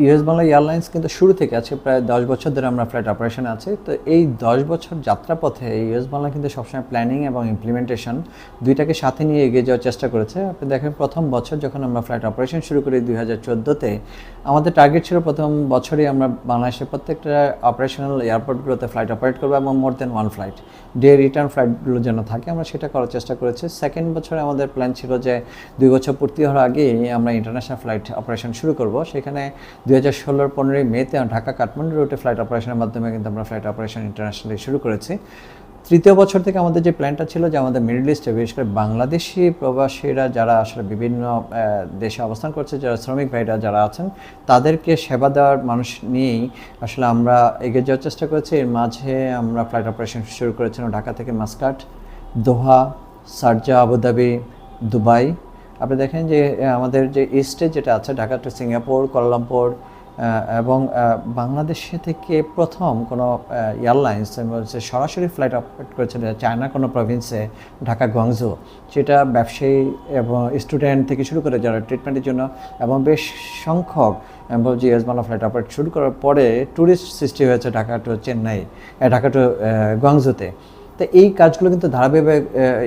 US Bangla airlines কিন্তু শুরু থেকে আছে, প্রায় 10 বছর ধরে আমরা ফ্লাইট অপারেশনে আছি। তো এই 10 বছর যাত্রাপথে ইউএস বাংলা কিন্তু সবসময় প্ল্যানিং এবং ইমপ্লিমেন্টেশন দুইটাকে সাথে নিয়ে এগিয়ে যাওয়ার চেষ্টা করেছে। আপনি দেখেন, প্রথম বছর যখন আমরা ফ্লাইট অপারেশন শুরু করি 2014-তে, আমাদের টার্গেট ছিল প্রথম বছরই আমরা বাংলাদেশের প্রত্যেকটা অপারেশনাল এয়ারপোর্টগুলোতে ফ্লাইট অপারেট করবো এবং মোর দেন ওয়ান ফ্লাইট ডে রিটার্ন ফ্লাইটগুলো যেন থাকে, আমরা সেটা করার চেষ্টা করেছি। সেকেন্ড বছরে আমাদের প্ল্যান ছিল যে 2 বছর পূর্তি হওয়ার আগেই আমরা ইন্টারন্যাশনাল ফ্লাইট অপারেশন শুরু করব। সেখানে 2016-র 15 মেতে ঢাকা কাঠমান্ডু রুটে ফ্লাইট অপারেশনের মাধ্যমে কিন্তু আমরা ফ্লাইট অপারেশন ইন্টারন্যাশনালি শুরু করেছি। তৃতীয় বছর থেকে আমাদের যে প্ল্যানটা ছিল যে আমাদের মিডল ইস্টে বিশেষ করে বাংলাদেশি প্রবাসীরা যারা আসলে বিভিন্ন দেশে অবস্থান করছে, যারা শ্রমিক ভাইরা যারা আছেন, তাদেরকে সেবা দেওয়ার মানুষ নিয়েই আসলে আমরা এগিয়ে যাওয়ার চেষ্টা করেছি। এর মাঝে আমরা ফ্লাইট অপারেশন শুরু করেছিলাম ঢাকা থেকে মাস্কাট, দোহা, শারজাহ, আবুধাবি, দুবাই। আপনি দেখেন যে আমাদের যে ইস্টে যেটা আছে, ঢাকা টু সিঙ্গাপুর, কুয়ালালামপুর, এবং বাংলাদেশে থেকে প্রথম কোনো এয়ারলাইন্স সরাসরি ফ্লাইট অপারেট করেছিল চায়না কোনো প্রভিন্সে, ঢাকা গুয়াংজু। সেটা ব্যবসায়ী এবং স্টুডেন্ট থেকে শুরু করে যারা ট্রিটমেন্টের জন্য, এবং বেশ সংখ্যক যে ইউএস বাংলা ফ্লাইট অপারেট শুরু করার পরে ট্যুরিস্ট সৃষ্টি হয়েছে ঢাকা টু চেন্নাই, ঢাকা টু গুয়াংজুতে। তো এই কাজগুলো কিন্তু ধারাবাহিকভাবে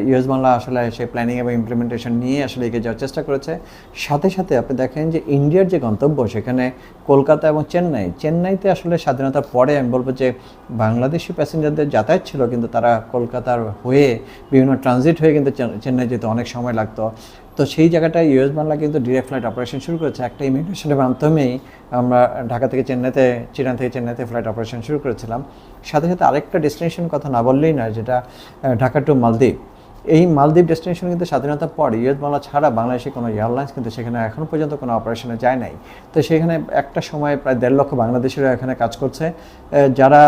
ইউএস বাংলা আসলে সেই প্ল্যানিং এবং ইমপ্লিমেন্টেশন নিয়ে আসলে এগিয়ে যাওয়ার চেষ্টা করেছে। সাথে সাথে আপনি দেখেন যে ইন্ডিয়ার যে গন্তব্য, সেখানে কলকাতা এবং চেন্নাইতে আসলে স্বাধীনতার পরে আমি বলবো যে বাংলাদেশি প্যাসেঞ্জারদের যাতায়াত ছিল, কিন্তু তারা কলকাতার হয়ে বিভিন্ন ট্রানজিট হয়ে কিন্তু চেন্নাই যেতে অনেক সময় লাগতো। তো সেই জায়গাটায় ইউএস বাংলা কিন্তু ডিরেক্ট ফ্লাইট অপারেশন শুরু করেছে। একটা ইমিগ্রেশনের মাধ্যমেই আমরা ঢাকা থেকে চেন্নাইতে, চিটাং থেকে চেন্নাইতে ফ্লাইট অপারেশন শুরু করেছিলাম। সাথে সাথে আরেকটা ডেস্টিনেশন কথা না বললেই নয়, যেটা ঢাকা টু মালদ্বীপ। এই মালদ্বীপ ডেস্টিনেশন কিন্তু স্বাধীনতার পর ইউএস বাংলা ছাড়া বাংলাদেশে কোনো এয়ারলাইন্স কিন্তু সেখানে এখনও পর্যন্ত কোনো অপারেশনে যায় নাই। তো সেখানে একটা সময় প্রায় 1.5 লক্ষ বাংলাদেশিরা এখানে কাজ করছে। যারা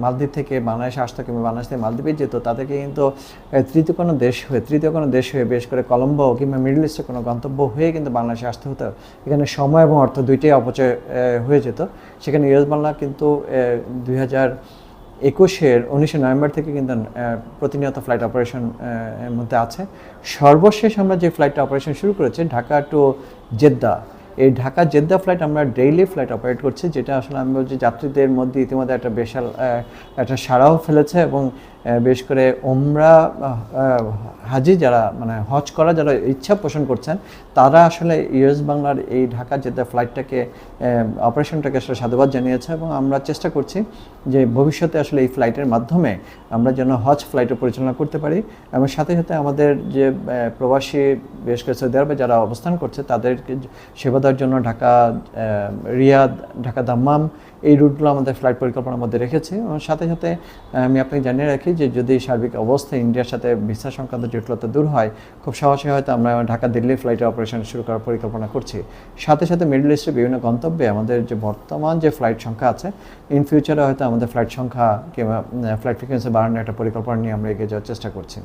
মালদ্বীপ থেকে বাংলাদেশে আসতো কিংবা বাংলাদেশ থেকে মালদ্বীপে যেত, তাদেরকে কিন্তু তৃতীয় কোনো দেশ হয়ে বেশ করে কলম্বো কিংবা মিডল ইস্টের কোনো গন্তব্য হয়ে কিন্তু বাংলাদেশে আসতে হতো। এখানে সময় এবং অর্থ দুইটাই অপচয় হয়ে যেত। সেখানে ইউএস বাংলা কিন্তু 2021-এর 19 নভেম্বর থেকে কিন্তু প্রতিনিয়ত ফ্লাইট অপারেশন এর মধ্যে আছে। সর্বশেষ আমরা যে ফ্লাইটটা অপারেশন শুরু করেছি ঢাকা টু জেদ্দা, এই ঢাকা জেদ্দা ফ্লাইট আমরা ডেইলি ফ্লাইট অপারেট করছি, যেটা আসলে আমি বলছি যাত্রীদের মধ্যে ইতিমধ্যে একটা বিশাল একটা সাড়াও ফেলেছে। এবং বেশ করে ওমরা হাজি যারা মানে হজ করা যারা ইচ্ছা পোষণ করছেন, তারা আসলে ইউএস বাংলার এই ঢাকা জেদ্দা ফ্লাইটটাকে অপারেশনটাকে আসলে সাধুবাদ জানিয়েছে। এবং আমরা চেষ্টা করছি যে ভবিষ্যতে আসলে এই ফ্লাইটের মাধ্যমে আমরা যেন হজ ফ্লাইটও পরিচালনা করতে পারি। এবং সাথে সাথে আমাদের যে প্রবাসী বেশ করে সৌদি আরবে যারা অবস্থান করছে, তাদেরকে সেবা দেওয়ার জন্য ঢাকা রিয়াদ, ঢাকা দাম্মাম, এই রুটগুলো আমাদের ফ্লাইট পরিকল্পনার মধ্যে রেখেছি। এবং সাথে সাথে আমি আপনাকে জানিয়ে রাখি যে যদি সার্বিক অবস্থা ইন্ডিয়ার সাথে ভিসা সংক্রান্ত জটিলতা দূর হয়, খুব সহজে হয়তো আমরা ঢাকা দিল্লি ফ্লাইটে অপারেশন শুরু করার পরিকল্পনা করছি। সাথে সাথে মিডল ইস্টের বিভিন্ন গন্তব্যে আমাদের যে বর্তমান যে ফ্লাইট সংখ্যা আছে, ইন ফিউচারে হয়তো আমাদের ফ্লাইট সংখ্যা কিংবা ফ্লাইট ফ্রিকোয়েন্সি বাড়ানোর একটা পরিকল্পনা নিয়ে আমরা এগিয়ে যাওয়ার চেষ্টা করছি।